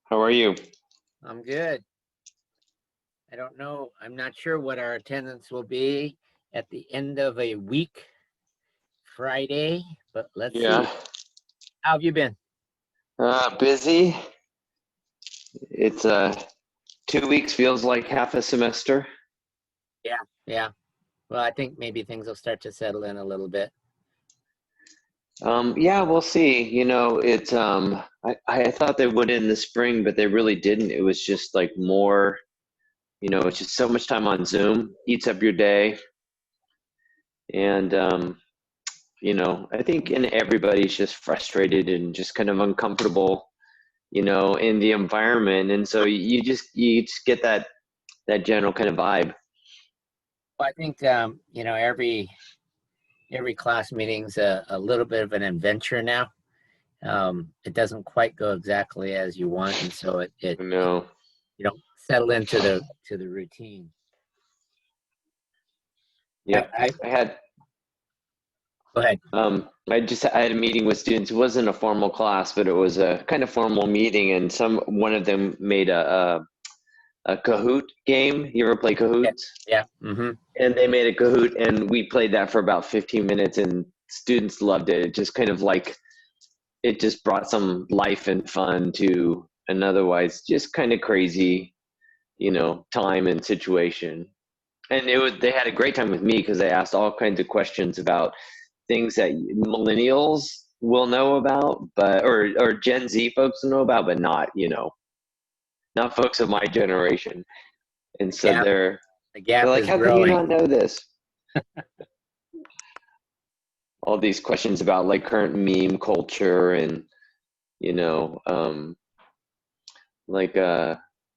How are you? I'm good. I don't know. I'm not sure what our attendance will be at the end of a week, Friday, but let's Yeah. see. How have you been? Busy. It's 2 weeks feels like half a semester. Yeah, yeah. Well, I think maybe things will start to settle in a little bit. Yeah, we'll see. It's I thought they would in the spring, but they really didn't. It was just like more, it's just so much time on Zoom, eats up your day. And I think and everybody's just frustrated and just kind of uncomfortable, in the environment. And so you just get that general kind of vibe. Well, I think every class meeting's a little bit of an adventure now. It doesn't quite go exactly as you want, and so it No. you don't settle into the routine. Yep. I I had Go ahead. I had a meeting with students. It wasn't a formal class, but it was a kind of formal meeting, and one of them made a Kahoot game. You ever play Yeah, Kahoots? yeah. Mm-hmm. And they made a Kahoot, and we played that for about 15 minutes, and students loved it. It just kind of like it just brought some life and fun to an otherwise just kind of crazy, time and situation. And they had a great time with me because they asked all kinds of questions about things that millennials will know about, but or Gen Z folks will know about, but not folks of my generation. And so Gap, the they're gap like, is how can you growing. not know this? All these questions about like current meme culture and you know, um, like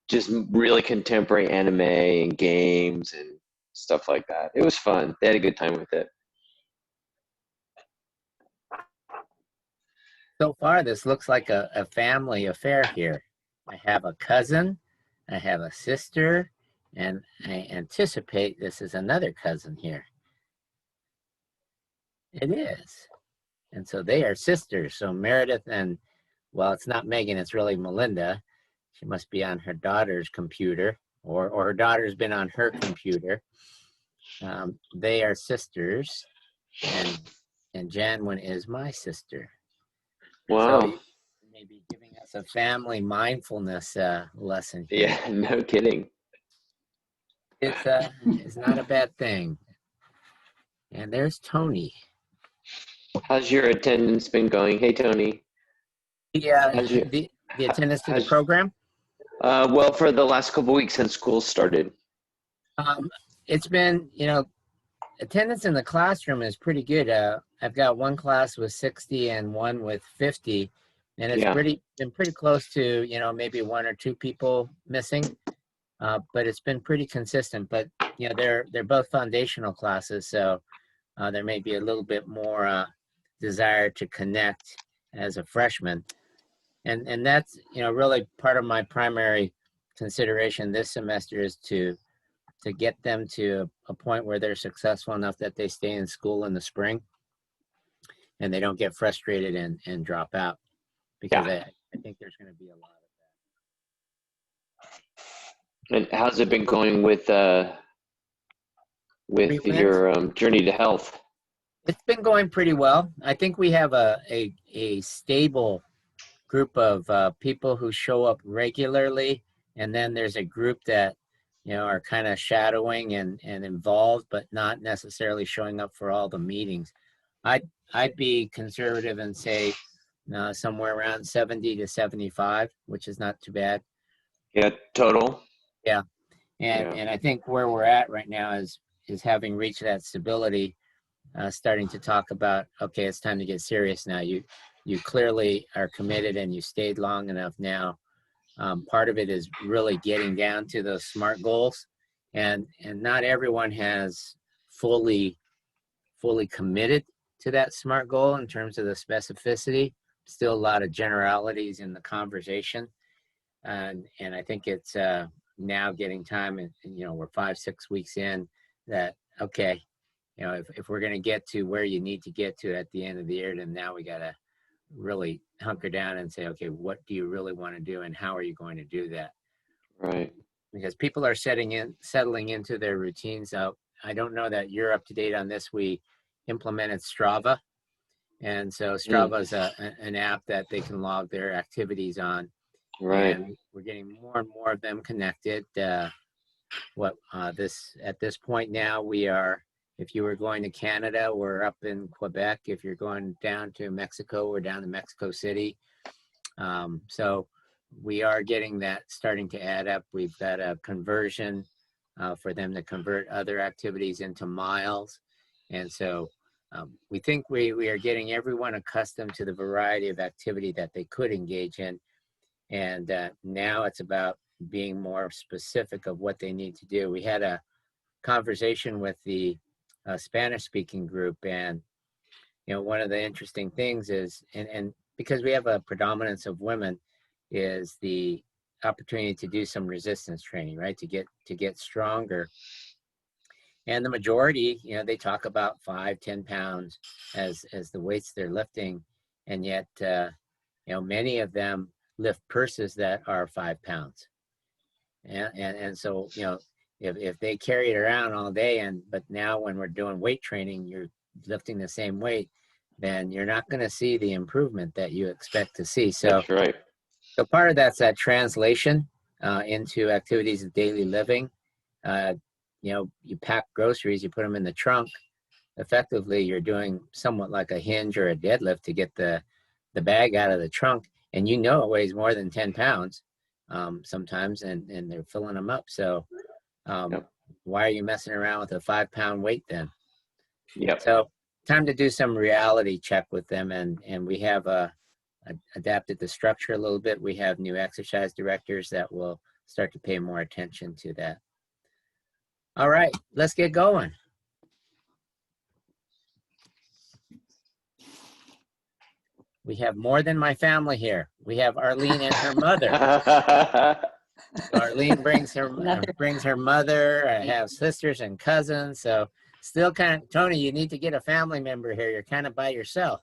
just really contemporary anime and games and stuff like that. It was fun. They had a good time with it. So far, this looks like a family affair here. I have a cousin, I have a sister, and I anticipate this is another cousin here. It is. And so they are sisters. So Meredith and, well, it's not Megan, it's really Melinda. She must be on her daughter's computer, or her daughter's been on her computer. They are sisters, and Janwin is my sister. And so Wow. you may be giving us a family mindfulness lesson here. Yeah, no kidding. It's not a bad thing. And there's Tony. How's your attendance been going? Hey, Tony. Yeah, How's your, the attendance to the how's, program. well, for the last couple weeks since school started. Um, it's been, attendance in the classroom is pretty good. I've got one class with 60 and one with 50, and it's Yeah. been pretty close to, maybe one or two people missing. But it's been pretty consistent. But they're both foundational classes, so there may be a little bit more desire to connect as a freshman, and that's really part of my primary consideration this semester is to get them to a point where they're successful enough that they stay in school in the spring and they don't get frustrated and drop out, because Yeah. I think there's going to be a lot of And how's it been going with treatment. your journey to health? It's been going pretty well. I think we have a stable group of people who show up regularly, and then there's a group that are kind of shadowing and involved, but not necessarily showing up for all the meetings. I'd be conservative and say somewhere around 70 to 75, which is not too bad. Yeah, total. Yeah, and Yeah. and I think where we're at right now is having reached that stability, starting to talk about, okay, it's time to get serious now. You clearly are committed and you stayed long enough now. Part of it is really getting down to those SMART goals, and not everyone has fully committed to that SMART goal in terms of the specificity. Still a lot of generalities in the conversation, and I think it's now getting time, and we're 5-6 weeks in, that okay, if we're going to get to where you need to get to at the end of the year, then now we really hunker down and say, okay, what do you really want to do and how are you going to do that? Right. Because people are settling into their routines. I don't know that you're up to date on this. We implemented Strava. And so Strava is an app that they can log their activities on. Right. And we're getting more and more of them connected. At this point now, we are, if you were going to Canada, we're up in Quebec. If you're going down to Mexico, we're down to Mexico City. So we are getting that starting to add up. We've got a conversion for them to convert other activities into miles. And so we think we are getting everyone accustomed to the variety of activity that they could engage in. And now it's about being more specific of what they need to do. We had a conversation with the Spanish-speaking group, and one of the interesting things is, and because we have a predominance of women, is the opportunity to do some resistance training, right? To get stronger. And the majority, they talk about 5-10 pounds as the weights they're lifting, and yet many of them lift purses that are 5 pounds. And so if they carry it around all day, but now when we're doing weight training, you're lifting the same weight, then you're not going to see the improvement that you expect to see. So that's right. So part of that's that translation into activities of daily living. You pack groceries, you put them in the trunk. Effectively, you're doing somewhat like a hinge or a deadlift to get the bag out of the trunk, and it weighs more than 10 pounds sometimes, and they're filling them up. So why are you messing around with a 5-pound weight then? Yep. So time to do some reality check with them, and we have adapted the structure a little bit. We have new exercise directors that will start to pay more attention to that. All right, let's get going. We have more than my family here. We have Arlene and her mother. Arlene brings her mother. I have sisters and cousins. So still Tony, you need to get a family member here. You're kind of by yourself.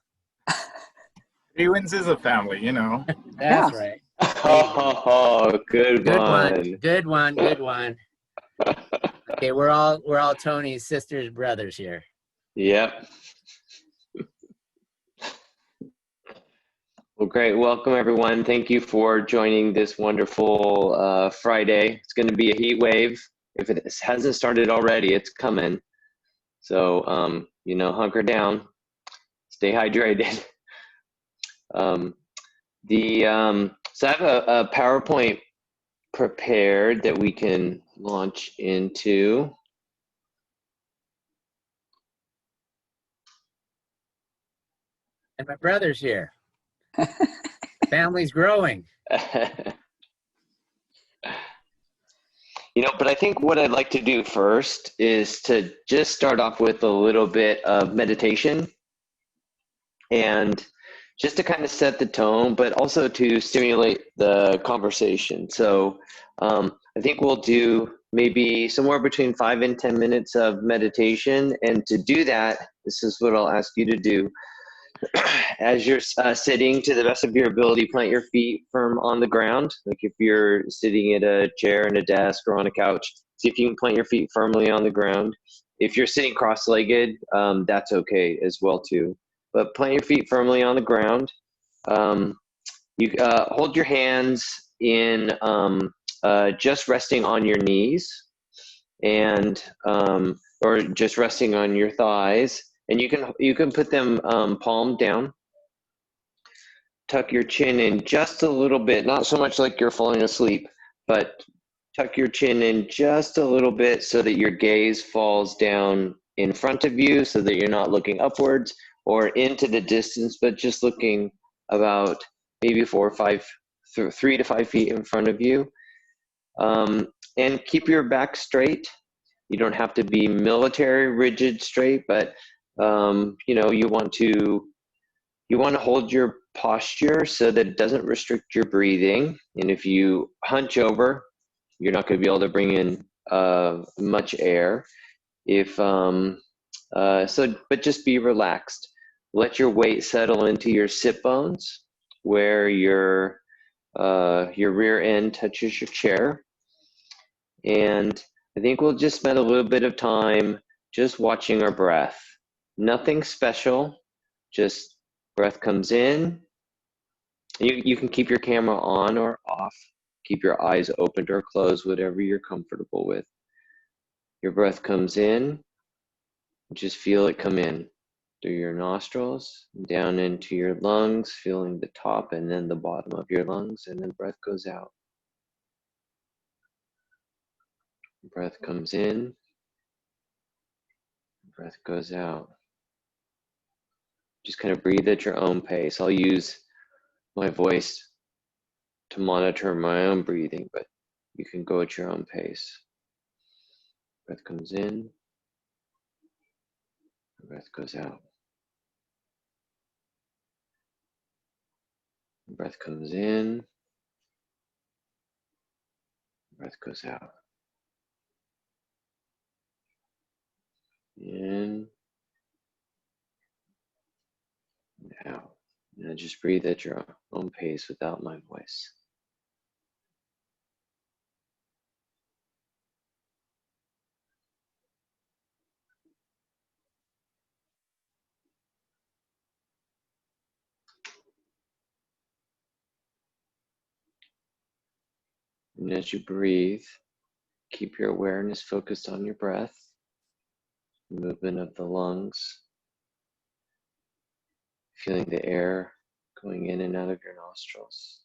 Boyns is a family, That's right. Oh, good one. Good one. Okay, we're all Tony's sisters, brothers here. Yep. Well, great. Welcome, everyone. Thank you for joining this wonderful Friday. It's going to be a heat wave. If it hasn't started already, it's coming. So, hunker down, stay hydrated. So I have a PowerPoint prepared that we can launch into. And my brother's here. Family's growing. But I think what I'd like to do first is to just start off with a little bit of meditation, and just to kind of set the tone, but also to stimulate the conversation. So I think we'll do maybe somewhere between 5 and 10 minutes of meditation. And to do that, this is what I'll ask you to do. As you're sitting, to the best of your ability, plant your feet firm on the ground. Like if you're sitting at a chair and a desk or on a couch, see if you can plant your feet firmly on the ground. If you're sitting cross-legged, that's okay as well too. But plant your feet firmly on the ground. You hold your hands in just resting on your knees, and or just resting on your thighs. And you can put them palm down. Tuck your chin in just a little bit, not so much like you're falling asleep, but tuck your chin in just a little bit so that your gaze falls down in front of you, so that you're not looking upwards or into the distance, but just looking about maybe 3 to 5 feet in front of you. And keep your back straight. You don't have to be military rigid straight, but you want to hold your posture so that it doesn't restrict your breathing. And if you hunch over, you're not going to be able to bring in much air. But just be relaxed. Let your weight settle into your sit bones, where your rear end touches your chair. And I think we'll just spend a little bit of time just watching our breath. Nothing special, just breath comes in. You can keep your camera on or off. Keep your eyes open or closed, whatever you're comfortable with. Your breath comes in, just feel it come in through your nostrils, down into your lungs, feeling the top and then the bottom of your lungs, and then breath goes out. Breath comes in, breath goes out. Just kind of breathe at your own pace. I'll use my voice to monitor my own breathing, but you can go at your own pace. Breath comes in, breath goes out. Breath comes in, breath goes out. In and out. Now just breathe at your own pace without my voice. And as you breathe, keep your awareness focused on your breath, movement of the lungs, feeling the air going in and out of your nostrils.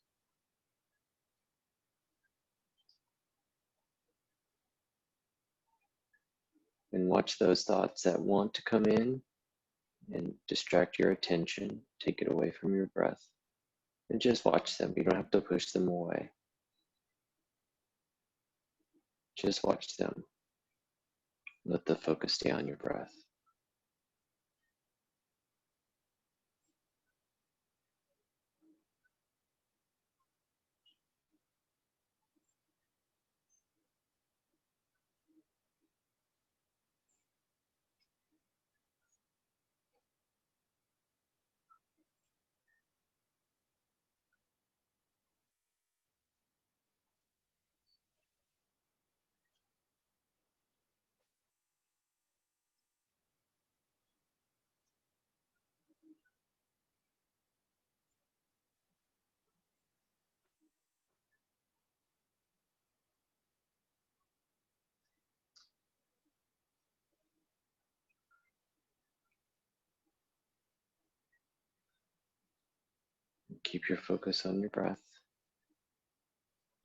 And watch those thoughts that want to come in and distract your attention, take it away from your breath, and just watch them. You don't have to push them away. Just watch them. Let the focus stay on your breath. Keep your focus on your breath.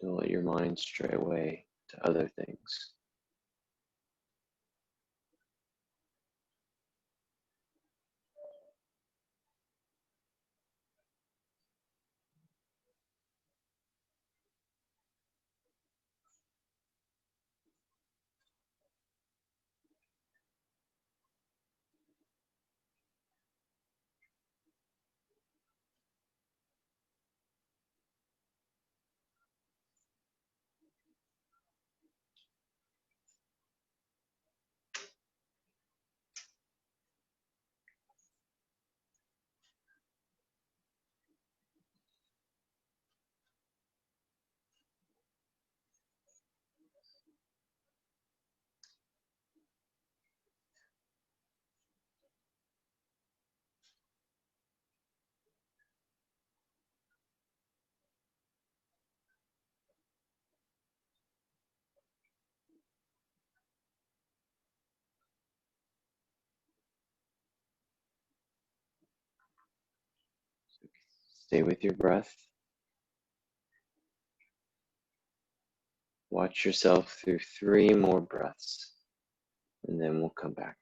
Don't let your mind stray away to other things. Stay with your breath. Watch yourself through 3 more breaths, and then we'll come back.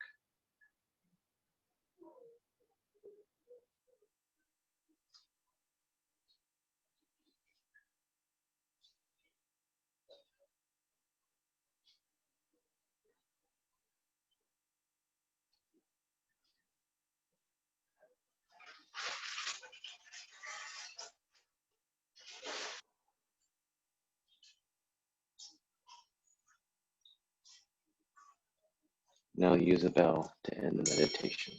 Now use a bell to end the meditation.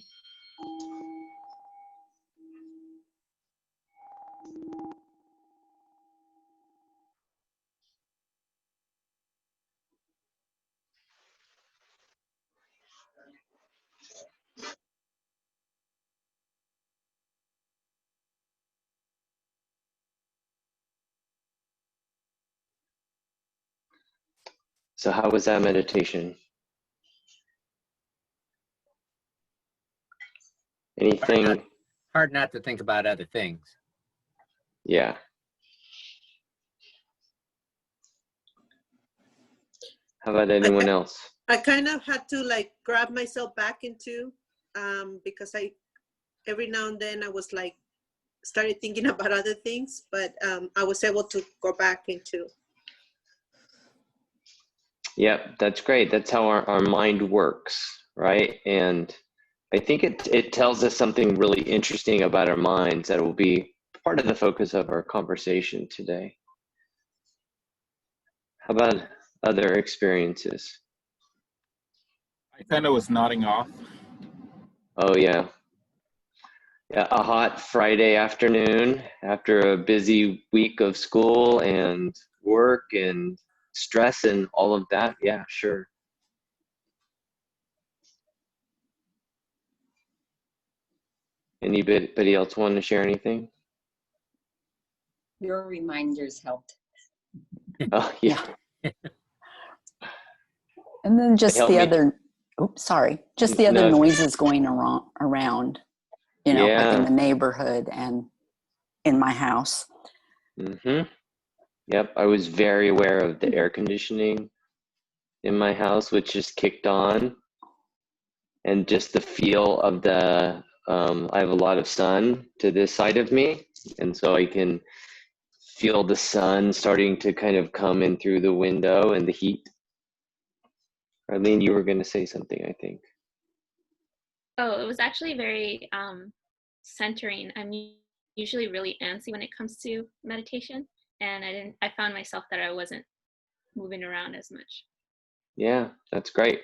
So how was that meditation? Anything? Hard not to think about other things. Yeah. How about anyone else? I kind of had to like grab myself back into, because every now and then I was like, started thinking about other things, but I was able to go back into. Yep, that's great. That's how our mind works, right? And I think it tells us something really interesting about our minds that will be part of the focus of our conversation today. How about other experiences? I kind of was nodding off. Oh yeah. Yeah, a hot Friday afternoon after a busy week of school and work and stress and all of that. Yeah, sure. Anybody else want to share anything? Your reminders helped. Oh yeah. And then just helped the me. other, oops, sorry, just the other No. noises going around, you know, like in Yeah. the neighborhood and in my house. Mm-hmm. Yep, I was very aware of the air conditioning in my house, which just kicked on, and just the feel of the, I have a lot of sun to this side of me, and so I can feel the sun starting to kind of come in through the window and the heat. Arlene, you were going to say something, I think. Oh, it was actually very centering. I'm usually really antsy when it comes to meditation, and I found myself that I wasn't moving around as much. Yeah, that's great.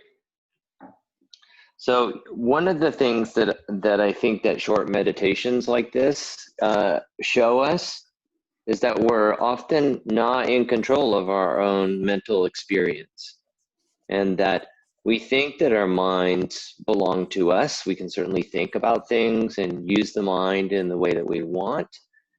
So one of the things that I think that short meditations like this show us is that we're often not in control of our own mental experience, and that we think that our minds belong to us. We can certainly think about things and use the mind in the way that we want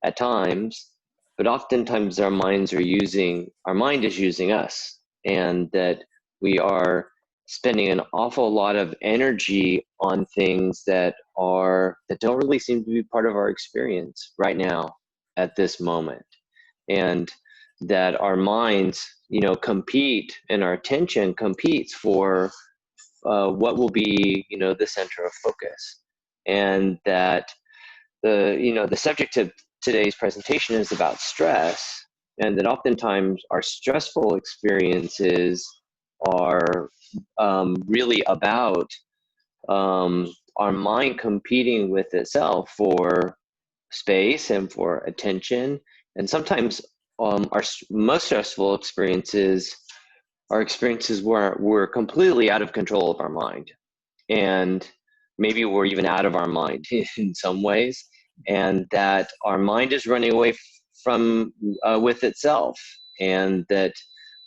at times, but oftentimes our mind is using us, and that we are spending an awful lot of energy on things that don't really seem to be part of our experience right now at this moment. And that our minds, compete, and our attention competes for what will be, the center of focus. And that the subject of today's presentation is about stress, and that oftentimes our stressful experiences are really about our mind competing with itself for space and for attention. And sometimes our most stressful experiences are experiences where we're completely out of control of our mind, and maybe we're even out of our mind in some ways, and that our mind is running away from with itself, and that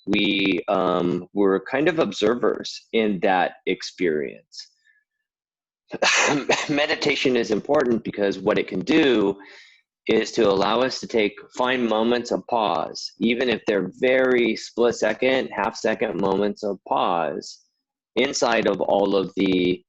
we're kind of observers in that experience. Meditation is important because what it can do is to allow us to find moments of pause, even if they're very split second, half second moments of pause inside of all of the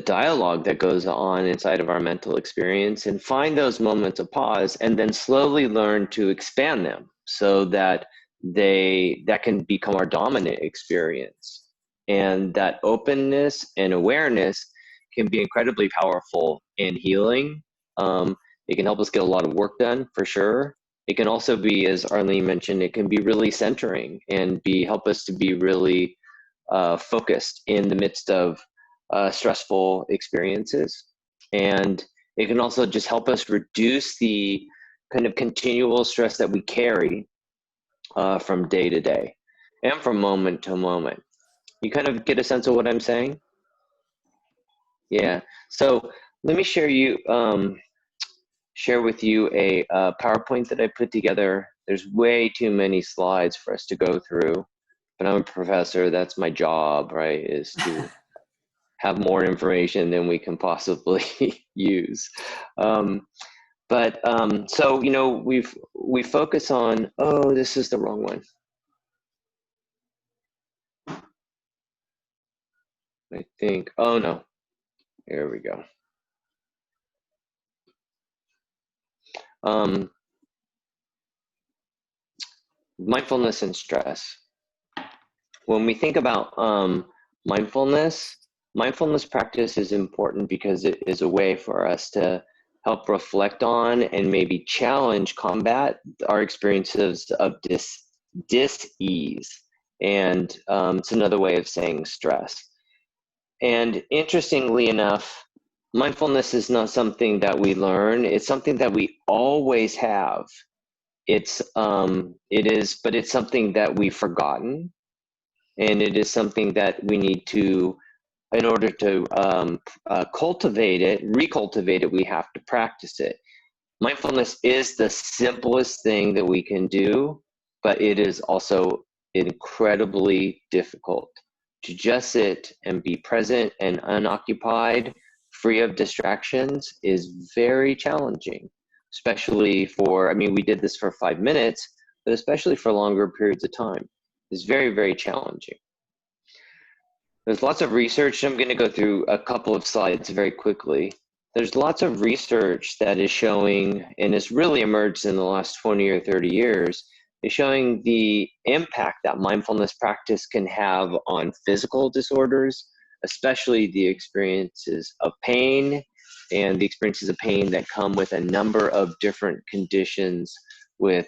dialogue that goes on inside of our mental experience, and find those moments of pause and then slowly learn to expand them so that that can become our dominant experience. And that openness and awareness can be incredibly powerful in healing. It can help us get a lot of work done, for sure. It can also be, as Arlene mentioned, it can be really centering and help us to be really focused in the midst of stressful experiences. And it can also just help us reduce the kind of continual stress that we carry from day to day and from moment to moment. You kind of get a sense of what I'm saying? Yeah. So let me share with you a PowerPoint that I put together. There's way too many slides for us to go through, but I'm a professor. That's my job, right? Is to have more information than we can possibly use. So we focus on. Oh, this is the wrong one. I think, oh no, here we go. Mindfulness and stress. When we think about mindfulness practice is important because it is a way for us to help reflect on and maybe challenge, combat our experiences of dis-ease. And it's another way of saying stress. And interestingly enough, mindfulness is not something that we learn. It's something that we always have. But it's something that we've forgotten. And it is something that we need to, in order to recultivate it, we have to practice it. Mindfulness is the simplest thing that we can do, but it is also incredibly difficult. To just sit and be present and unoccupied, free of distractions, is very challenging, especially for, I mean, we did this for 5 minutes, but especially for longer periods of time. It's very, very challenging. There's lots of research. I'm going to go through a couple of slides very quickly. There's lots of research that is showing, and it's really emerged in the last 20 or 30 years, is showing the impact that mindfulness practice can have on physical disorders, especially the experiences of pain and the experiences of pain that come with a number of different conditions with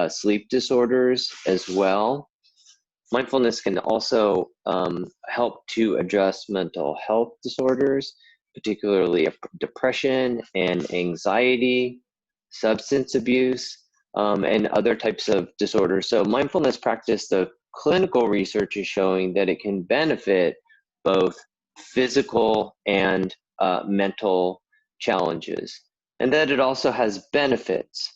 sleep disorders as well. Mindfulness can also help to address mental health disorders, particularly depression and anxiety, substance abuse, and other types of disorders. So mindfulness practice, the clinical research is showing that it can benefit both physical and mental challenges, and that it also has benefits.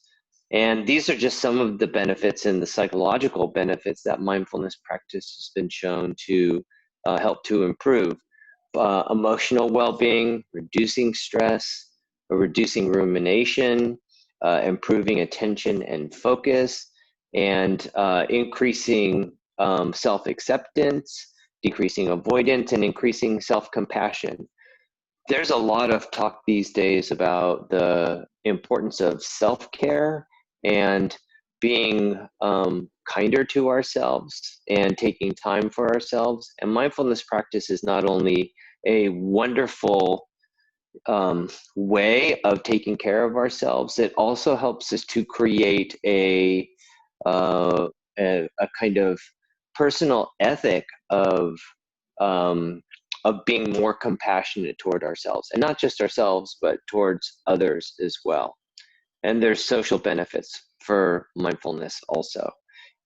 And these are just some of the benefits and the psychological benefits that mindfulness practice has been shown to help to improve. Emotional well-being, reducing stress, reducing rumination, improving attention and focus, and increasing self-acceptance, decreasing avoidance, and increasing self-compassion. There's a lot of talk these days about the importance of self-care and being kinder to ourselves and taking time for ourselves. And mindfulness practice is not only a wonderful way of taking care of ourselves, it also helps us to create a kind of personal ethic of being more compassionate toward ourselves, and not just ourselves, but towards others as well. And there's social benefits for mindfulness also,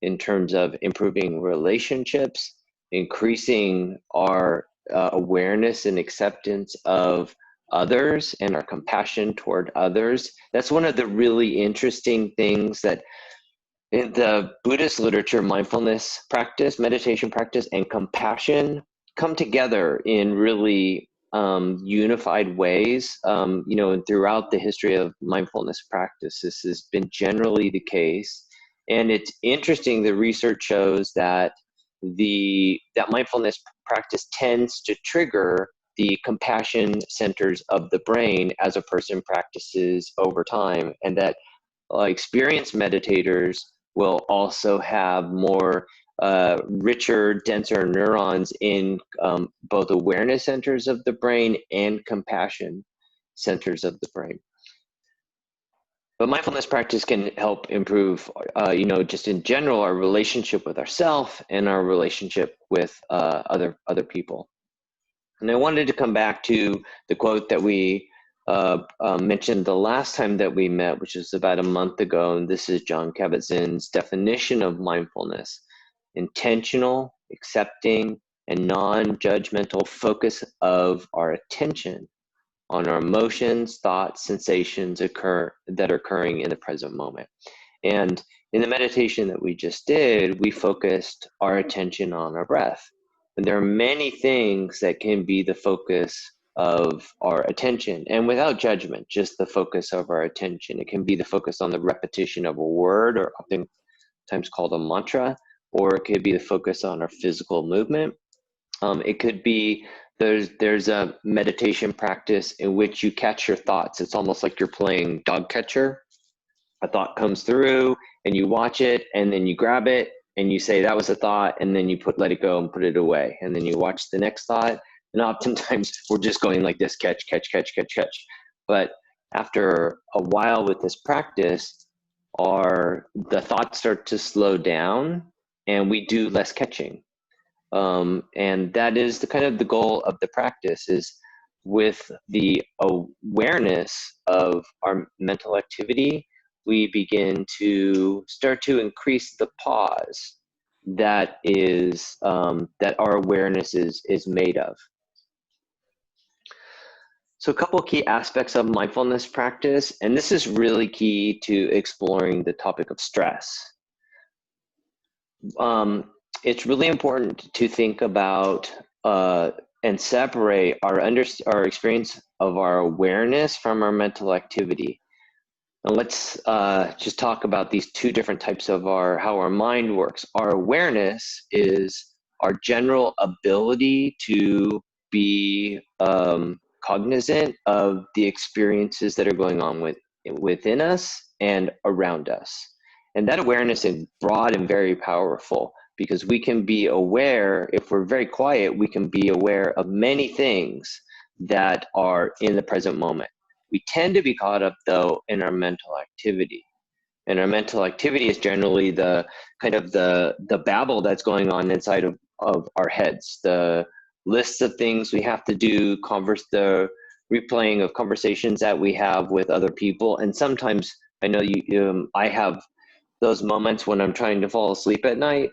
in terms of improving relationships, increasing our awareness and acceptance of others and our compassion toward others. That's one of the really interesting things that in the Buddhist literature, mindfulness practice, meditation practice, and compassion come together in really unified ways. You know, and throughout the history of mindfulness practice, this has been generally the case. And it's interesting, the research shows that that mindfulness practice tends to trigger the compassion centers of the brain as a person practices over time, and that experienced meditators will also have more richer, denser neurons in both awareness centers of the brain and compassion centers of the brain. But mindfulness practice can help improve, you know, just in general, our relationship with ourselves and our relationship with other people. And I wanted to come back to the quote that we mentioned the last time that we met, which is about a month ago. And this is Jon Kabat-Zinn's definition of mindfulness: intentional, accepting, and non-judgmental focus of our attention on our emotions, thoughts, sensations that are occurring in the present moment. And in the meditation that we just did, we focused our attention on our breath. And there are many things that can be the focus of our attention, and without judgment, just the focus of our attention. It can be the focus on the repetition of a word, or oftentimes called a mantra, or it could be the focus on our physical movement. It could be there's a meditation practice in which you catch your thoughts. It's almost like you're playing dog catcher. A thought comes through and you watch it, and then you grab it and you say that was a thought, and then you let it go and put it away, and then you watch the next thought. And oftentimes we're just going like this, catch, catch, catch, catch, catch. But after a while with this practice, the thoughts start to slow down and we do less catching. And that is the kind of the goal of the practice, is with the awareness of our mental activity, we begin to start to increase the pause that is that our awareness is made of. So a couple of key aspects of mindfulness practice, and this is really key to exploring the topic of stress. It's really important to think about and separate our experience of our awareness from our mental activity. And let's just talk about these two different types of how our mind works. Our awareness is our general ability to be cognizant of the experiences that are going on within us and around us. And that awareness is broad and very powerful, because we can be aware, if we're very quiet, we can be aware of many things that are in the present moment. We tend to be caught up, though, in our mental activity. And our mental activity is generally the kind of the babble that's going on inside of our heads, the lists of things we have to do, the replaying of conversations that we have with other people. And sometimes I know I have those moments when I'm trying to fall asleep at night,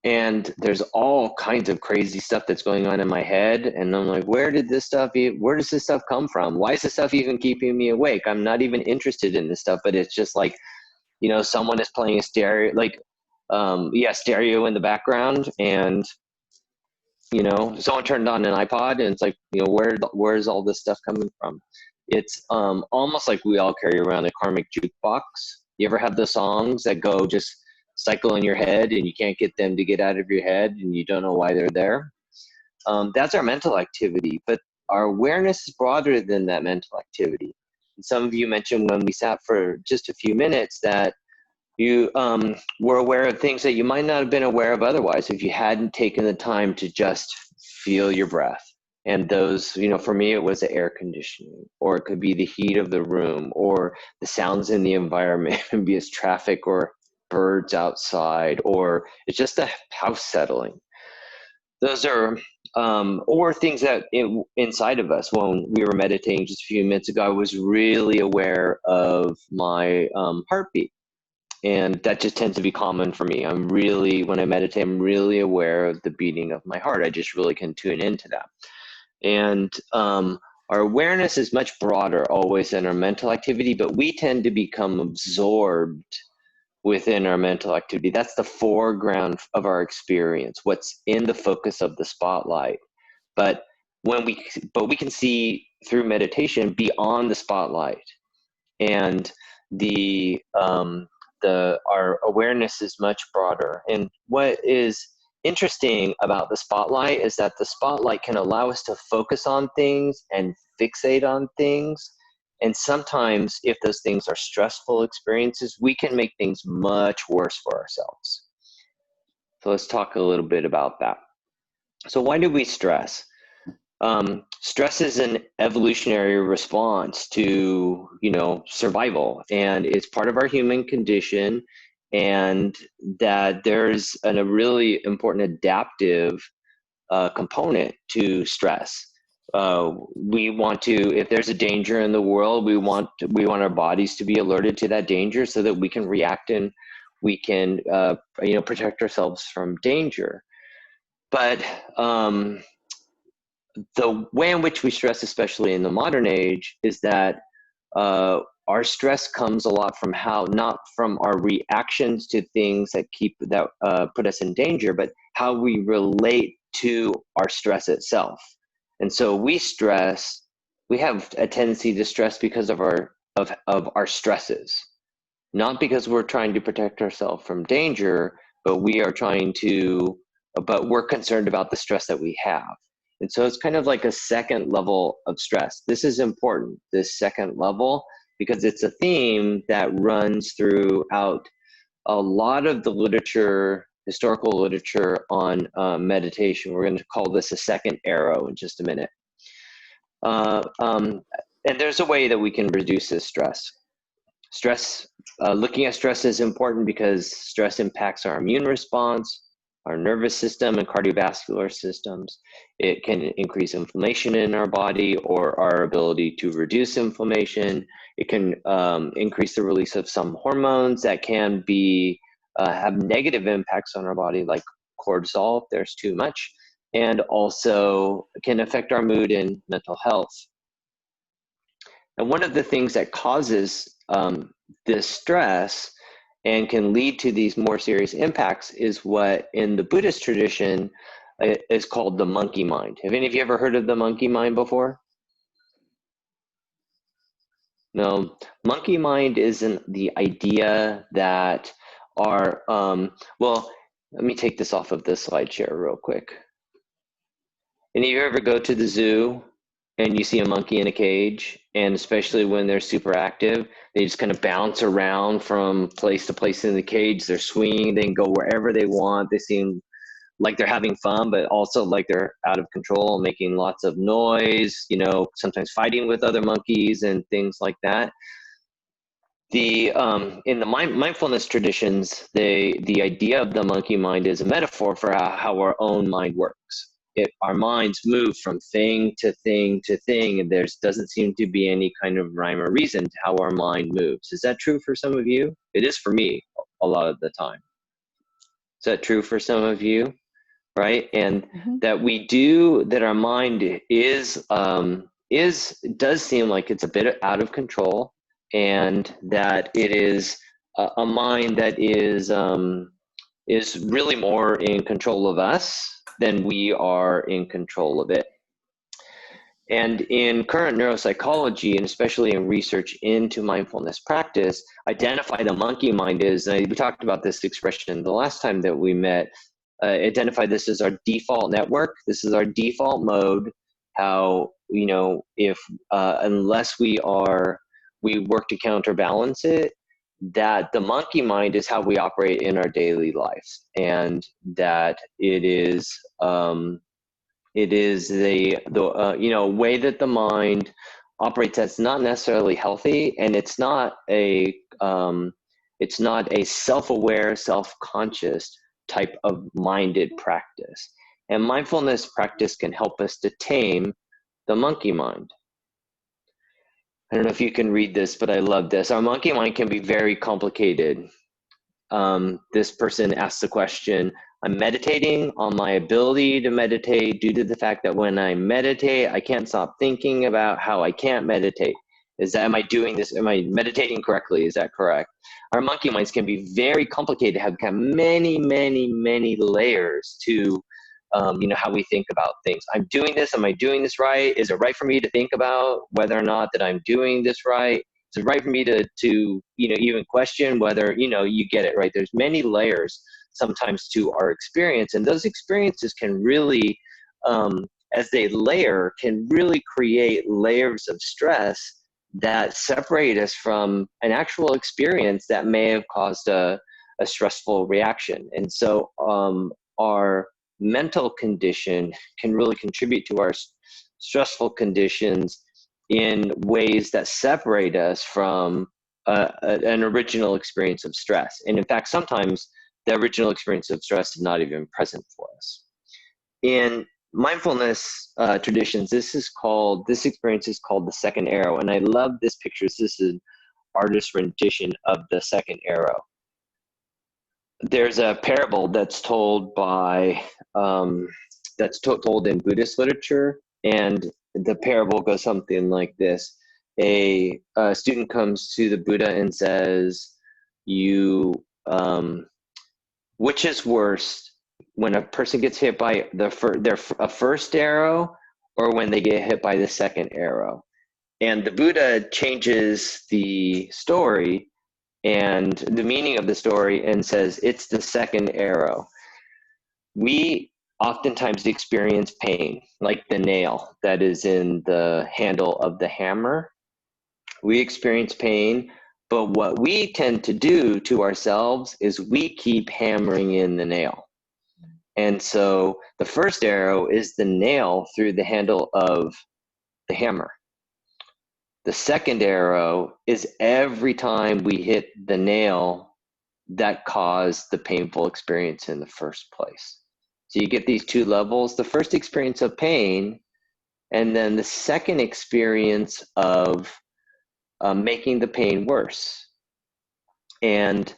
and there's all kinds of crazy stuff that's going on in my head, and I'm like, where does this stuff come from? Why is this stuff even keeping me awake? I'm not even interested in this stuff, but it's just like, someone is playing a stereo, stereo in the background, and someone turned on an iPod, and it's like, where's all this stuff coming from? It's almost like we all carry around a karmic jukebox. You ever have the songs that go just cycle in your head, and you can't get them to get out of your head, and you don't know why they're there? That's our mental activity, but our awareness is broader than that mental activity. And some of you mentioned when we sat for just a few minutes that you were aware of things that you might not have been aware of otherwise if you hadn't taken the time to just feel your breath. And those, for me, it was the air conditioning, or it could be the heat of the room, or the sounds in the environment, be it traffic or birds outside, or it's just the house settling. Those are, or things that inside of us. When we were meditating just a few minutes ago, I was really aware of my heartbeat. And that just tends to be common for me. When I meditate, I'm really aware of the beating of my heart. I just really can tune into that. And our awareness is much broader always than our mental activity, but we tend to become absorbed within our mental activity. That's the foreground of our experience, what's in the focus of the spotlight. But we can see through meditation beyond the spotlight, and our awareness is much broader. And what is interesting about the spotlight is that the spotlight can allow us to focus on things and fixate on things. And sometimes if those things are stressful experiences, we can make things much worse for ourselves. So let's talk a little bit about that. So why do we stress? Stress is an evolutionary response to, survival, and it's part of our human condition, and that there's a really important adaptive component to stress. We want to, if there's a danger in the world, we want our bodies to be alerted to that danger so that we can react and we can, protect ourselves from danger. But the way in which we stress, especially in the modern age, is that our stress comes a lot from not from our reactions to things that put us in danger, but how we relate to our stress itself. And so we have a tendency to stress because of our stresses, not because we're trying to protect ourselves from danger, but we're concerned about the stress that we have. And so it's kind of like a second level of stress. This is important, this second level, because it's a theme that runs throughout a lot of the literature, historical literature on meditation. We're going to call this a second arrow in just a minute. And there's a way that we can reduce this stress. Looking at stress is important because stress impacts our immune response, our nervous system and cardiovascular systems. It can increase inflammation in our body or our ability to reduce inflammation. It can increase the release of some hormones that can have negative impacts on our body, like cortisol if there's too much, and also can affect our mood and mental health. And one of the things that causes this stress and can lead to these more serious impacts is what in the Buddhist tradition is called the monkey mind. Have any of you ever heard of the monkey mind before? No, monkey mind isn't the idea that well, let me take this off of this slide share real quick. Any of you ever go to the zoo and you see a monkey in a cage, and especially when they're super active, they just kind of bounce around from place to place in the cage. They're swinging, they can go wherever they want. They seem like they're having fun, but also like they're out of control, making lots of noise, sometimes fighting with other monkeys and things like that. In the mindfulness traditions, the idea of the monkey mind is a metaphor for how our own mind works. Our minds move from thing to thing to thing, and there doesn't seem to be any kind of rhyme or reason to how our mind moves. Is that true for some of you? It is for me a lot of the time. Is that true for some of you? Right? And that our mind does seem like it's a bit out of control, and that it is a mind that is really more in control of us than we are in control of it. And in current neuropsychology, and especially in research into mindfulness practice, identify the monkey mind is, and we talked about this expression the last time that we met, identify this as our default network. This is our default mode. How, if unless we work to counterbalance it, that the monkey mind is how we operate in our daily life, and that it is the way that the mind operates that's not necessarily healthy, and it's not a self-aware, self-conscious type of minded practice. And mindfulness practice can help us to tame the monkey mind. I don't know if you can read this, but I love this. Our monkey mind can be very complicated. This person asks the question, I'm meditating on my ability to meditate due to the fact that when I meditate, I can't stop thinking about how I can't meditate. Am I doing this? Am I meditating correctly? Is that correct? Our monkey minds can be very complicated, have many, many, many layers to how we think about things. I'm doing this. Am I doing this right? Is it right for me to think about whether or not that I'm doing this right? Is it right for me to even question whether, you get it right? There's many layers sometimes to our experience, and those experiences can really, as they layer, can really create layers of stress that separate us from an actual experience that may have caused a stressful reaction. And so our mental condition can really contribute to our stressful conditions in ways that separate us from an original experience of stress. And in fact, sometimes the original experience of stress is not even present for us. In mindfulness traditions, this experience is called the second arrow. And I love this picture. This is an artist's rendition of the second arrow. There's a parable that's told told in Buddhist literature, and the parable goes something like this. A student comes to the Buddha and says, which is worse, when a person gets hit by a first arrow, or when they get hit by the second arrow? And the Buddha changes the story and the meaning of the story, and says it's the second arrow. We oftentimes experience pain, like the nail that is in the handle of the hammer. We experience pain, but what we tend to do to ourselves is we keep hammering in the nail. And so the first arrow is the nail through the handle of the hammer. The second arrow is every time we hit the nail that caused the painful experience in the first place. So you get these two levels, the first experience of pain, and then the second experience of making the pain worse. And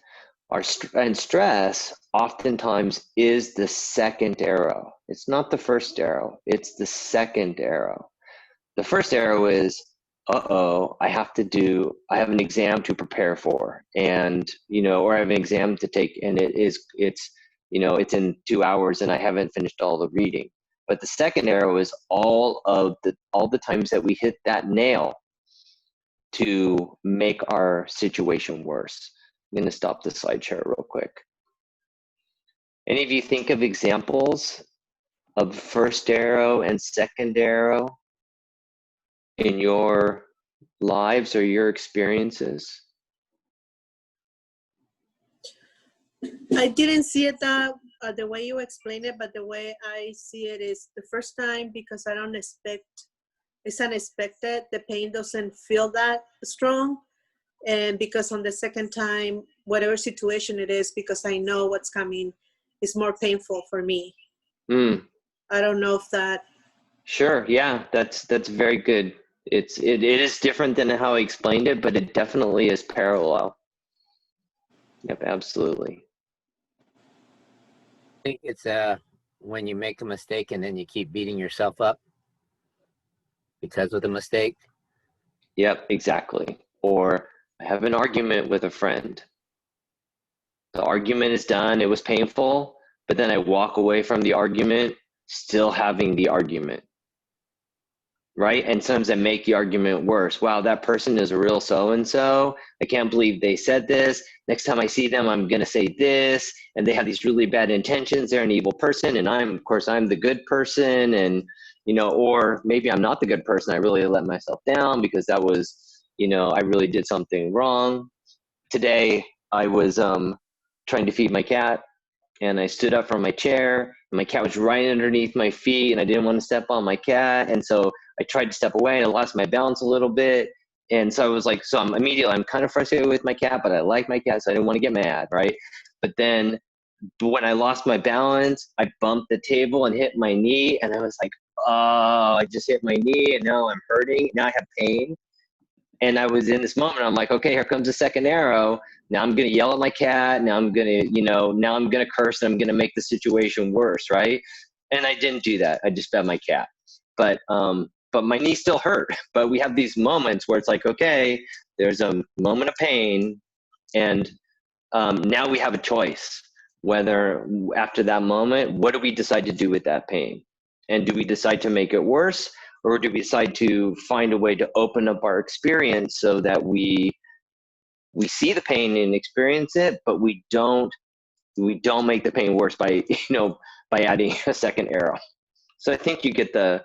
stress oftentimes is the second arrow. It's not the first arrow, it's the second arrow. The first arrow is, I have an exam to prepare for, and, or I have an exam to take, and it's in 2 hours and I haven't finished all the reading. But the second arrow is all the times that we hit that nail to make our situation worse. I'm going to stop the slideshare real quick. Any of you think of examples of first arrow and second arrow in your lives or your experiences? I didn't see it the way you explain it, but the way I see it is the first time, because I don't expect, it's unexpected, the pain doesn't feel that strong. And because on the second time, whatever situation it is, because I know what's coming, is more painful for me. I don't know if that. Sure, yeah, that's very good. It is different than how I explained it, but it definitely is parallel. Yep, absolutely. I think it's when you make a mistake and then you keep beating yourself up because of the mistake. Yep, exactly. Or I have an argument with a friend. The argument is done, it was painful, but then I walk away from the argument still having the argument. Right? And sometimes I make the argument worse. Wow, that person is a real so-and-so. I can't believe they said this. Next time I see them, I'm going to say this. And they have these really bad intentions. They're an evil person. And I'm the good person. And, or maybe I'm not the good person. I really let myself down because that was, I really did something wrong. Today, I was trying to feed my cat. And I stood up from my chair, and my cat was right underneath my feet, and I didn't want to step on my cat. And so I tried to step away, and I lost my balance a little bit. And so I was like, I'm kind of frustrated with my cat, but I like my cat, so I didn't want to get mad, right? But then when I lost my balance, I bumped the table and hit my knee, and I was like, oh, I just hit my knee, and now I'm hurting. Now I have pain. And I was in this moment, I'm like, okay, here comes the second arrow. Now I'm going to yell at my cat. Now I'm going to, now I'm going to curse, and I'm going to make the situation worse, right? And I didn't do that. I just fed my cat. But my knee still hurt. But we have these moments where it's like, okay, there's a moment of pain, and now we have a choice. Whether after that moment, what do we decide to do with that pain? And do we decide to make it worse? Or do we decide to find a way to open up our experience so that we see the pain and experience it, but we don't make the pain worse by by adding a second arrow. So I think you get the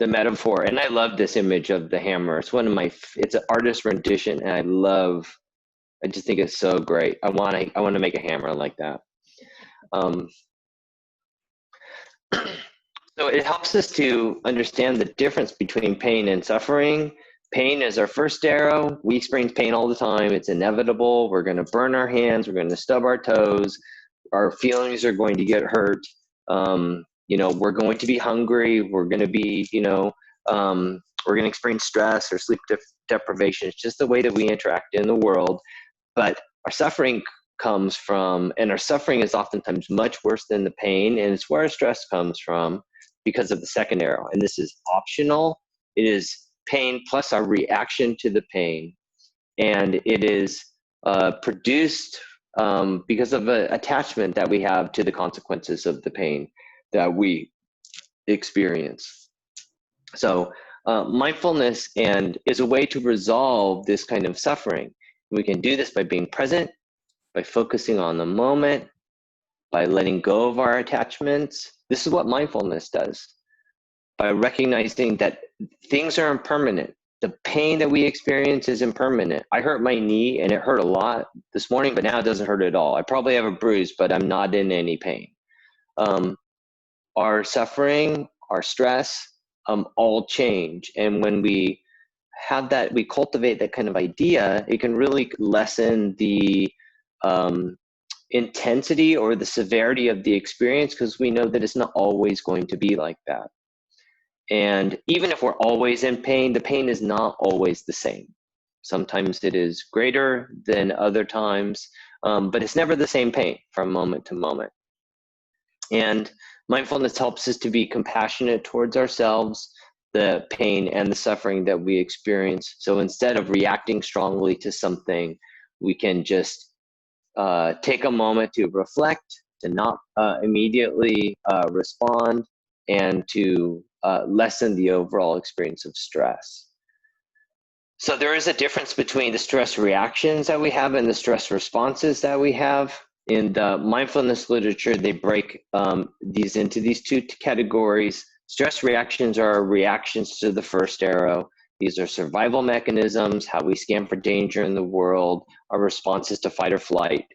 metaphor, and I love this image of the hammer. It's it's an artist rendition, and I just think it's so great. I want to make a hammer like that. So it helps us to understand the difference between pain and suffering. Pain is our first arrow. We experience pain all the time. It's inevitable. We're going to burn our hands. We're going to stub our toes. Our feelings are going to get hurt. We're going to be hungry. We're going to be, we're going to experience stress or sleep deprivation. It's just the way that we interact in the world. But our suffering comes from, and our suffering is oftentimes much worse than the pain, and it's where our stress comes from because of the second arrow. And this is optional. It is pain plus our reaction to the pain. And it is produced because of an attachment that we have to the consequences of the pain that we experience. So mindfulness is a way to resolve this kind of suffering. We can do this by being present, by focusing on the moment, by letting go of our attachments. This is what mindfulness does. By recognizing that things are impermanent. The pain that we experience is impermanent. I hurt my knee and it hurt a lot this morning, but now it doesn't hurt at all. I probably have a bruise, but I'm not in any pain. Our suffering, our stress, all change. And when we have that, we cultivate that kind of idea, it can really lessen the intensity or the severity of the experience, because we know that it's not always going to be like that. And even if we're always in pain, the pain is not always the same. Sometimes it is greater than other times, but it's never the same pain from moment to moment. And mindfulness helps us to be compassionate towards ourselves, the pain and the suffering that we experience. So instead of reacting strongly to something, we can just take a moment to reflect, to not immediately respond, and to lessen the overall experience of stress. So there is a difference between the stress reactions that we have and the stress responses that we have. In the mindfulness literature, they break these into these two categories. Stress reactions are reactions to the first arrow. These are survival mechanisms, how we scan for danger in the world, our responses to fight or flight.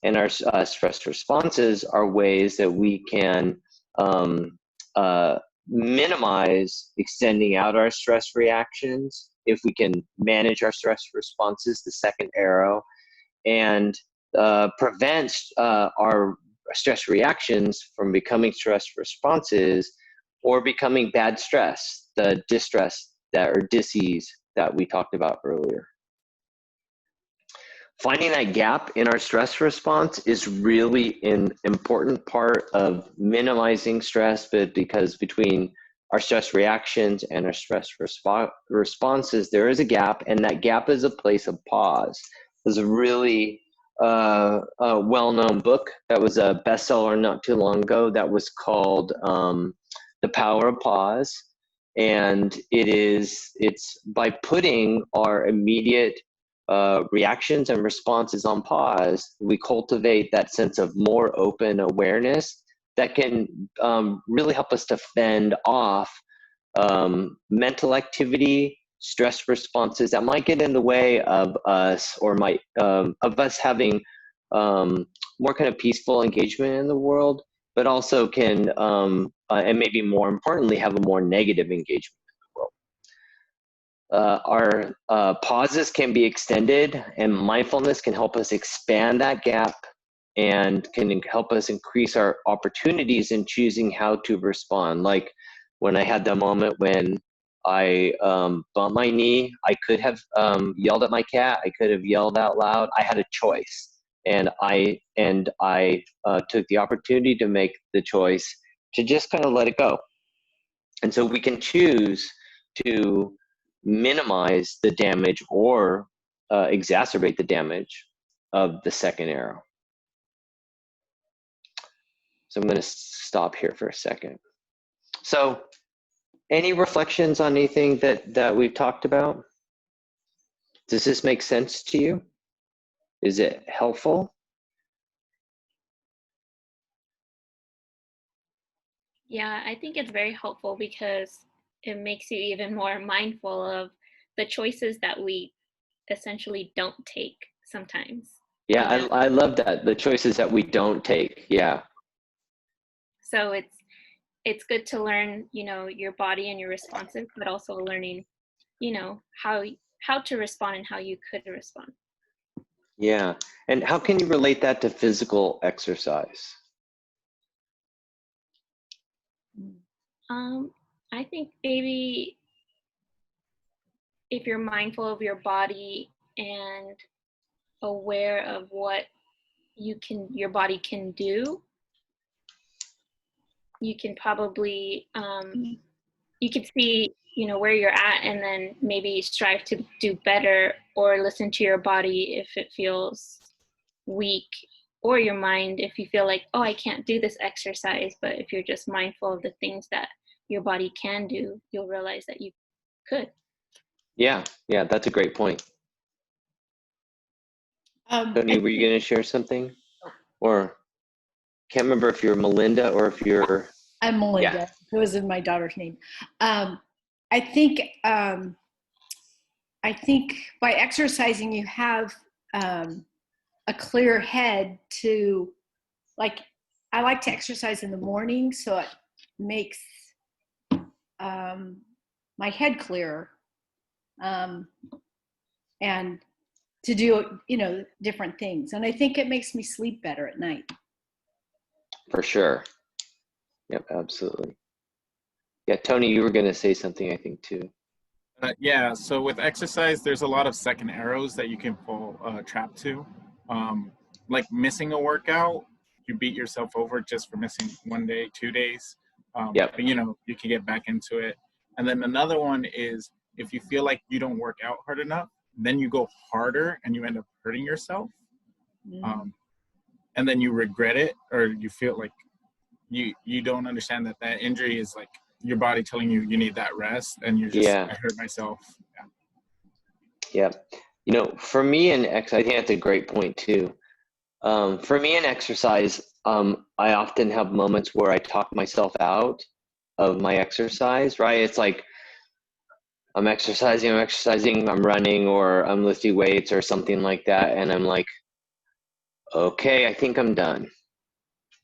And our stress responses are ways that we can minimize extending out our stress reactions if we can manage our stress responses, the second arrow, and prevent our stress reactions from becoming stress responses or becoming bad stress, the distress or dis-ease that we talked about earlier. Finding that gap in our stress response is really an important part of minimizing stress, but because between our stress reactions and our stress responses, there is a gap, and that gap is a place of pause. There's a really a well-known book that was a bestseller not too long ago that was called The Power of Pause. And it's by putting our immediate reactions and responses on pause, we cultivate that sense of more open awareness that can really help us to fend off mental activity, stress responses that might get in the way of us, or might of us having more kind of peaceful engagement in the world, but also can, and maybe more importantly, have a more negative engagement in the world. Our pauses can be extended, and mindfulness can help us expand that gap and can help us increase our opportunities in choosing how to respond. Like when I had the moment when I bumped my knee, I could have yelled at my cat, I could have yelled out loud. I had a choice, and I took the opportunity to make the choice to just kind of let it go. And so we can choose to minimize the damage or exacerbate the damage of the second arrow. So I'm going to stop here for a second. So any reflections on anything that we've talked about? Does this make sense to you? Is it helpful? Yeah, I think it's very helpful because it makes you even more mindful of the choices that we essentially don't take sometimes. Yeah, You know? I love that. The choices that we don't take. Yeah. So it's good to learn, you know, your body and your responses, but also learning, you know, how to respond and how you could respond. Yeah. And how can you relate that to physical exercise? I think maybe if you're mindful of your body and aware of what your body can do, you can probably you can see, you know, where you're at, and then maybe strive to do better, or listen to your body if it feels weak, or your mind if you feel like, oh, I can't do this exercise. But if you're just mindful of the things that your body can do, you'll realize that you could. Yeah, that's a great point. Tony, were you going to share something? Or can't remember if you're Melinda or if you're. I'm Melinda. Yeah. It was in my daughter's name. I think by exercising, you have a clear head to, like, I like to exercise in the morning, so it makes my head clearer, and to do, different things. And I think it makes me sleep better at night. For sure. Yep, absolutely. Yeah, Tony, you were going to say something, I think, too. Yeah, so with exercise, there's a lot of second arrows that you can fall trap to. Like missing a workout, you beat yourself over just for missing 1 day, 2 days. Yep. But, you can get back into it. And then another one is if you feel like you don't work out hard enough, then you go harder and you end up hurting yourself. And then you regret it, or you feel like you don't understand that injury is like your body telling you need that rest, and you're just, I hurt myself. Yeah. For me and I think that's a great point too. For me in exercise, I often have moments where I talk myself out of my exercise, right? It's like I'm exercising, I'm running, or I'm lifting weights or something like that. And I'm like, okay, I think I'm done.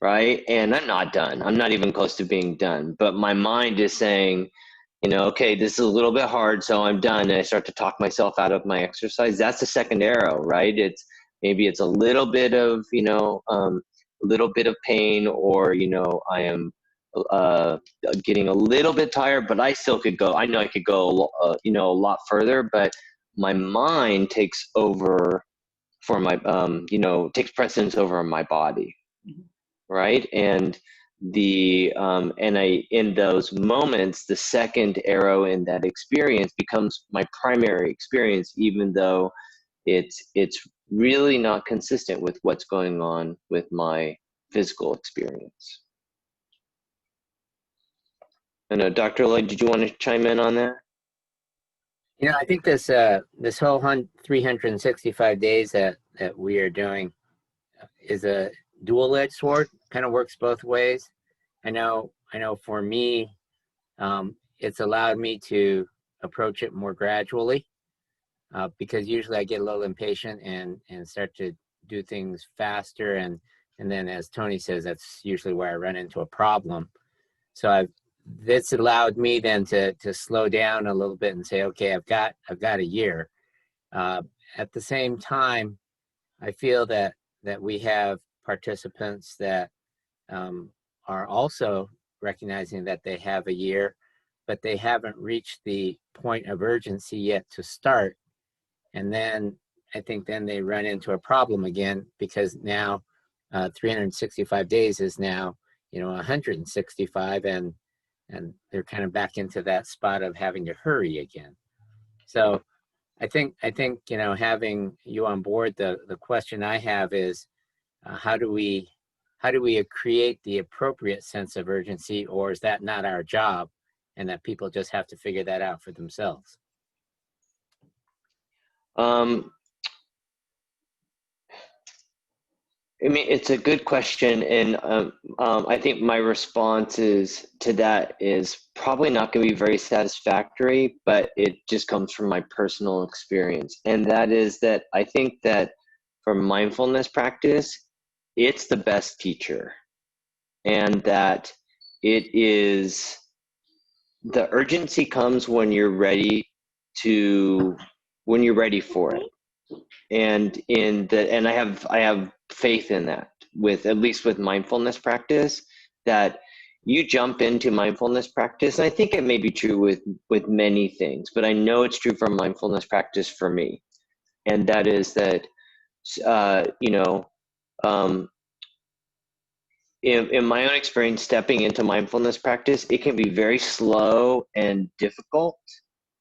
Right? And I'm not done. I'm not even close to being done. But my mind is saying, okay, this is a little bit hard, so I'm done. And I start to talk myself out of my exercise. That's the second arrow, right? Maybe it's a little bit of, a little bit of pain, or, I am getting a little bit tired, but I still could go. I know I could go, a lot further, but my mind takes over for my, takes precedence over my body. Right. And in those moments, the second arrow in that experience becomes my primary experience, even though it's really not consistent with what's going on with my physical experience. I know, Dr. Lloyd, did you want to chime in on that? I think this whole 365 days that we are doing is a dual-edged sword. Kind of works both ways. I know for me, it's allowed me to approach it more gradually, because usually I get a little impatient and start to do things faster, and then, as Tony says, that's usually where I run into a problem. So this allowed me then to slow down a little bit and say, okay, I've got a year. At the same time, I feel that we have participants that are also recognizing that they have a year, but they haven't reached the point of urgency yet to start. And then I think then they run into a problem again, because now 365 days is now 165, and they're kind of back into that spot of having to hurry again. So I think having you on board, the question I have is, how do we create the appropriate sense of urgency, or is that not our job, and that people just have to figure that out for themselves? I mean, it's a good question, and I think my response to that is probably not going to be very satisfactory, but it just comes from my personal experience. And that is that I think that for mindfulness practice, it's the best teacher, and that the urgency comes when you're ready for it. And I have faith in that, at least with mindfulness practice, that you jump into mindfulness practice. And I think it may be true with many things, but I know it's true for mindfulness practice for me. And that is that, in my own experience, stepping into mindfulness practice, it can be very slow and difficult.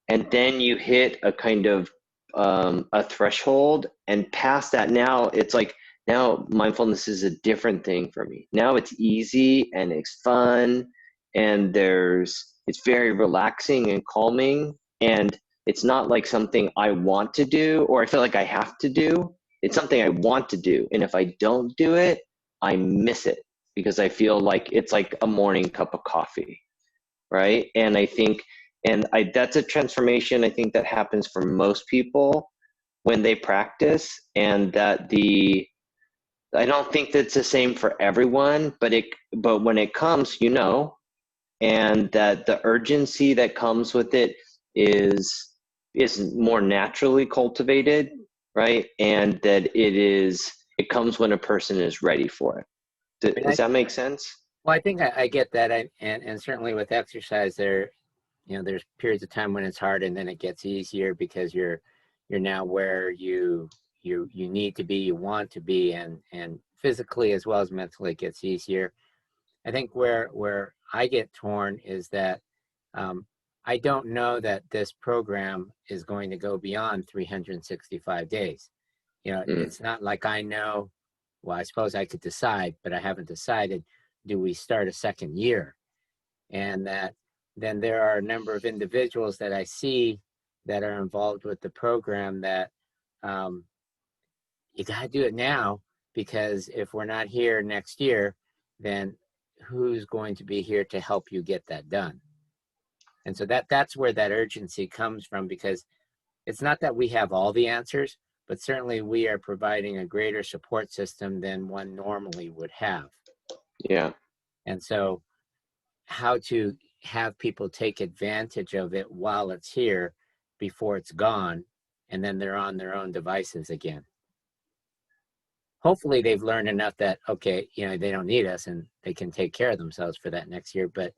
And then you hit a kind of a threshold, and past that, now it's like, now mindfulness is a different thing for me. Now it's easy and it's fun, and it's very relaxing and calming, and it's not like something I want to do or I feel like I have to do. it's something I want to do. And if I don't do it, I miss it because I feel like it's like a morning cup of coffee, right? And I think, that's a transformation I think that happens for most people when they practice, and that I don't think that's the same for everyone, but when it comes, and that the urgency that comes with it is more naturally cultivated, right? And that it comes when a person is ready for it. Does that make sense? Well, I think I get that. And certainly with exercise there's periods of time when it's hard, and then it gets easier because you're now where you need to be, you want to be, and physically as well as mentally it gets easier. I think where I get torn is that I don't know that this program is going to go beyond 365 days. It's not like I know, well, I suppose I could decide, but I haven't decided, do we start a second year? And that then there are a number of individuals that I see that are involved with the program that you got to do it now, because if we're not here next year, then who's going to be here to help you get that done? And so that's where that urgency comes from, because it's not that we have all the answers, but certainly we are providing a greater support system than one normally would have. Yeah. And so how to have people take advantage of it while it's here before it's gone, and then they're on their own devices again. Hopefully they've learned enough that, okay, they don't need us and they can take care of themselves for that next year. But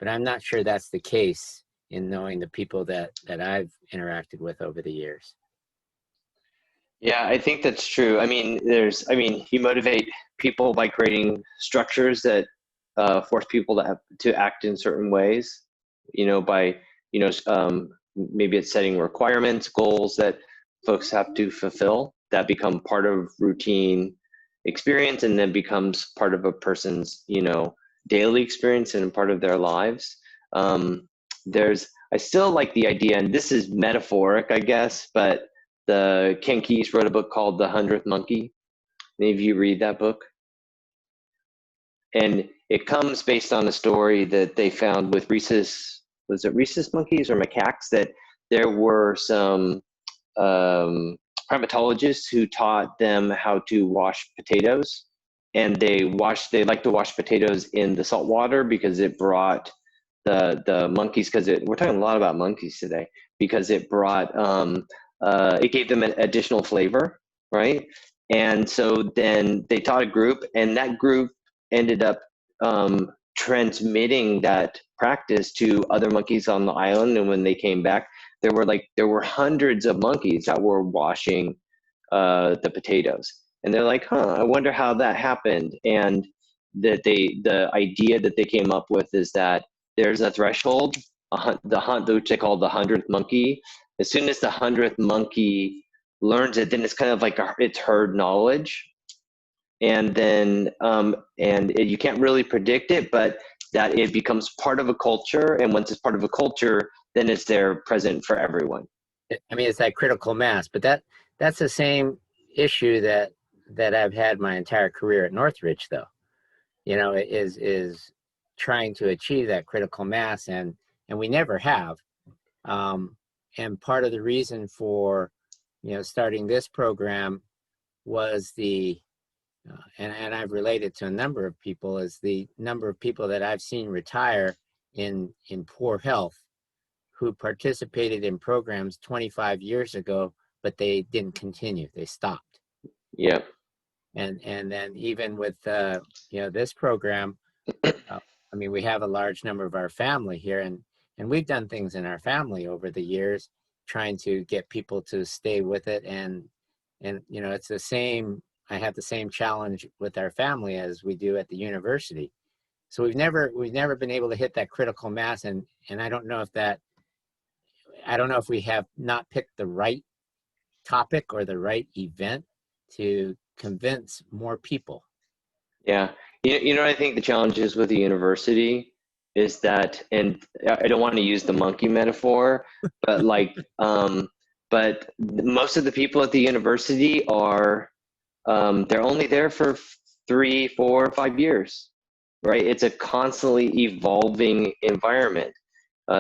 I'm not sure that's the case in knowing the people that I've interacted with over the years. Yeah, I think that's true. You motivate people by creating structures that force people to act in certain ways, by, maybe it's setting requirements, goals that folks have to fulfill that become part of routine experience, and then becomes part of a person's, daily experience and part of their lives. I still like the idea, and this is metaphoric, I guess, but Ken Keyes wrote a book called The 100th Monkey. Any of you read that book? And it comes based on a story that they found with rhesus monkeys or macaques, that there were some primatologists who taught them how to wash potatoes. And they like to wash potatoes in the salt water because it brought the monkeys, we're talking a lot about monkeys today, because it brought, it gave them an additional flavor, right? And so then they taught a group, and that group ended up transmitting that practice to other monkeys on the island. And when they came back, there were hundreds of monkeys that were washing the potatoes. And they're like, I wonder how that happened. And that the idea that they came up with is that there's a threshold, which they call the 100th monkey. As soon as the 100th monkey learns it, then it's kind of like it's herd knowledge. And then you can't really predict it, but that it becomes part of a culture. And once it's part of a culture, then it's there present for everyone. It's that critical mass, but that's the same issue that I've had my entire career at Northridge, though. Is trying to achieve that critical mass, and we never have. And part of the reason for starting this program was and I've related to a number of people, is the number of people that I've seen retire in poor health, who participated in programs 25 years ago, but they didn't continue. They stopped. Yeah. And then even with this program, we have a large number of our family here, and we've done things in our family over the years, trying to get people to stay with it. And it's the same. I have the same challenge with our family as we do at the university. So we've never been able to hit that critical mass, and I don't know if we have not picked the right topic or the right event to convince more people. Yeah. I think the challenge is with the university is that, and I don't want to use the monkey metaphor, but but most of the people at the university are they're only there for 3, 4, 5 years, right? It's a constantly evolving environment.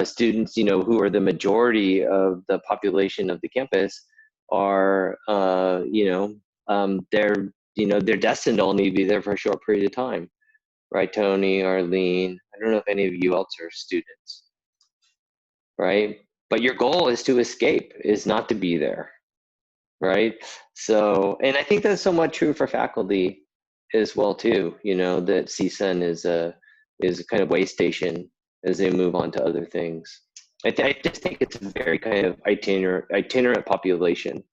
Students, who are the majority of the population of the campus are, they're destined to only be there for a short period of time, right? Tony, Arlene, I don't know if any of you else are students, right? But your goal is to escape, is not to be there, right? So, and I think that's somewhat true for faculty as well too. That CSUN is a kind of way station as they move on to other things. I just think it's a very kind of itinerant population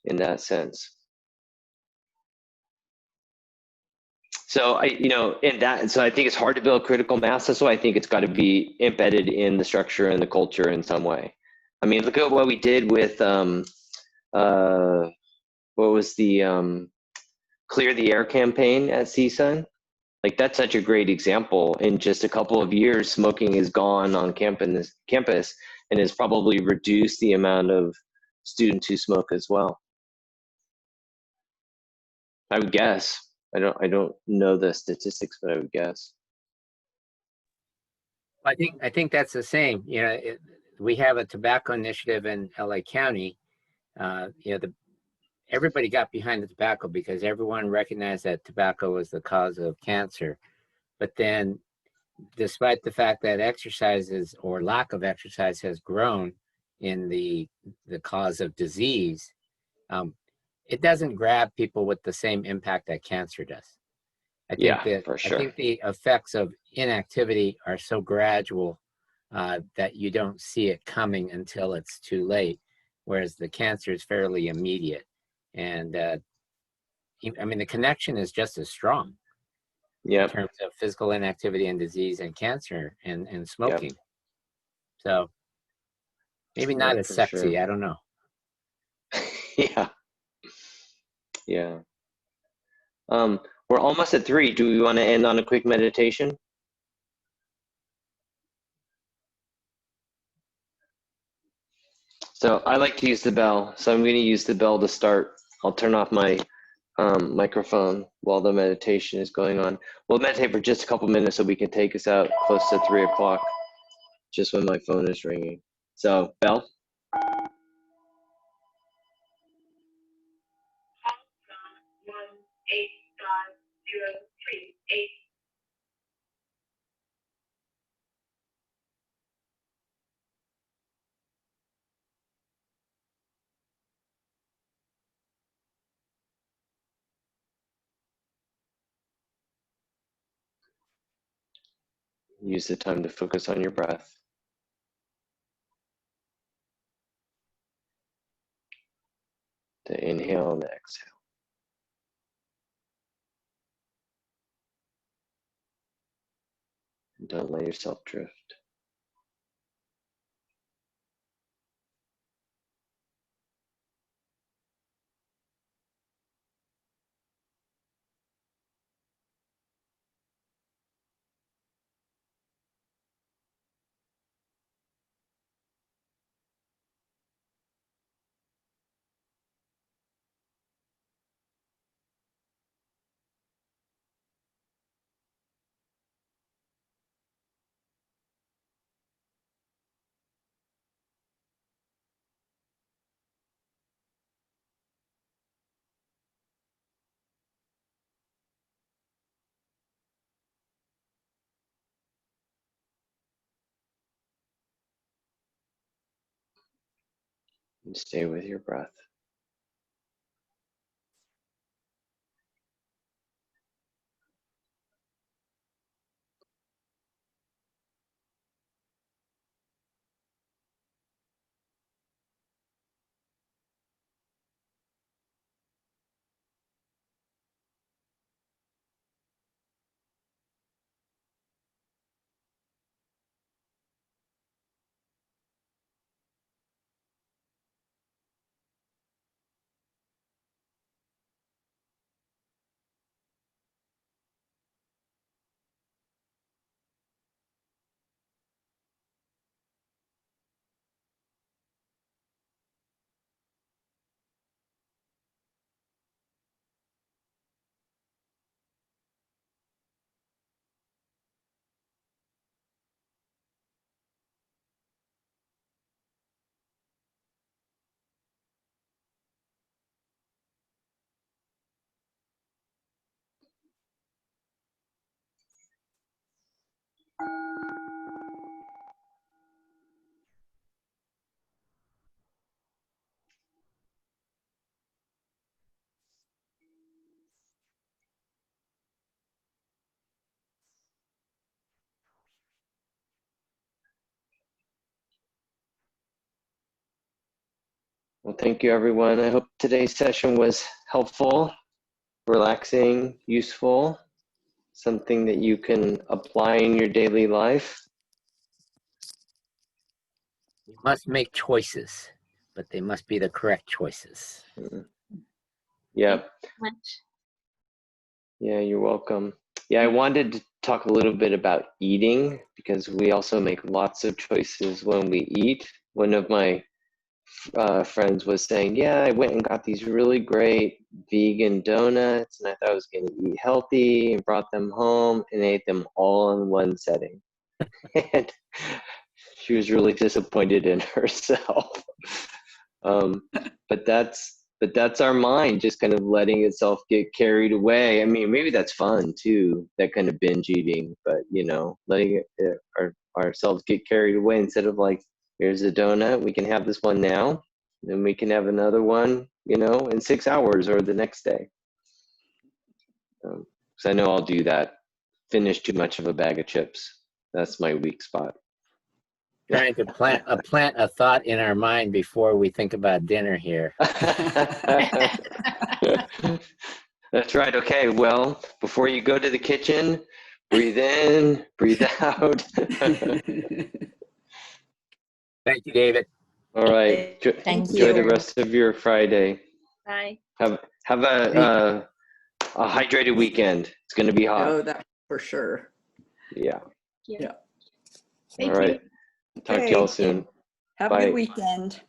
in that sense. So so I think it's hard to build critical mass. So I think it's got to be embedded in the structure and the culture in some way. I mean, look at what we did with what was the Clear the Air campaign at CSUN. Like, that's such a great example. In just a couple of years, smoking is gone on campus and has probably reduced the amount of students who smoke as well. I would guess. I don't know the statistics, but I would guess. I think that's the same. We have a tobacco initiative in LA County. Everybody got behind the tobacco because everyone recognized that tobacco was the cause of cancer. But then, despite the fact that exercises or lack of exercise has grown in the cause of disease, it doesn't grab people with the same impact that cancer does. I think the effects of inactivity are so gradual that you don't see it coming until it's too late, whereas the cancer is fairly immediate. And I mean, the connection is just as strong in terms of physical inactivity and disease and cancer and smoking. So maybe not as sexy. Sure. I don't know. Yeah. We're almost at 3. Do we want to end on a quick meditation? So I like to use the bell. So I'm going to use the bell to start. I'll turn off my microphone while the meditation is going on. We'll meditate for just a couple minutes so we can take us out close to 3 o'clock, just when my phone is ringing. So, bell. Use the time to focus on your breath. To inhale and exhale. Don't let yourself drift. And stay with your breath. Well, thank you, everyone. I hope today's session was helpful, relaxing, useful, something that you can apply in your daily life. You must make choices, but they must be the correct choices. Yep. Much. Yeah, you're welcome. Yeah, I wanted to talk a little bit about eating because we also make lots of choices when we eat. One of my friends was saying, yeah, I went and got these really great vegan donuts and I thought I was going to eat healthy and brought them home and ate them all in one setting. And she was really disappointed in herself. But that's our mind just kind of letting itself get carried away. I mean, maybe that's fun too, that kind of binge eating, but you know, letting ourselves get carried away instead of like, here's a donut, we can have this one now, and we can have another one, you know, in 6 hours or the next day. So I know I'll do that. Finish too much of a bag of chips. That's my weak spot. Trying to plant a thought in our mind before we think about dinner here. That's right. Okay. Well, before you go to the kitchen, breathe in, breathe out. Thank you, David. All right. Thank Enjoy the you. rest of your Friday. Bye. Have a hydrated weekend. It's going to be hot. Oh, that for sure. Yeah. Yeah. Yeah. All right. Talk to y'all soon. Have a Bye. good weekend.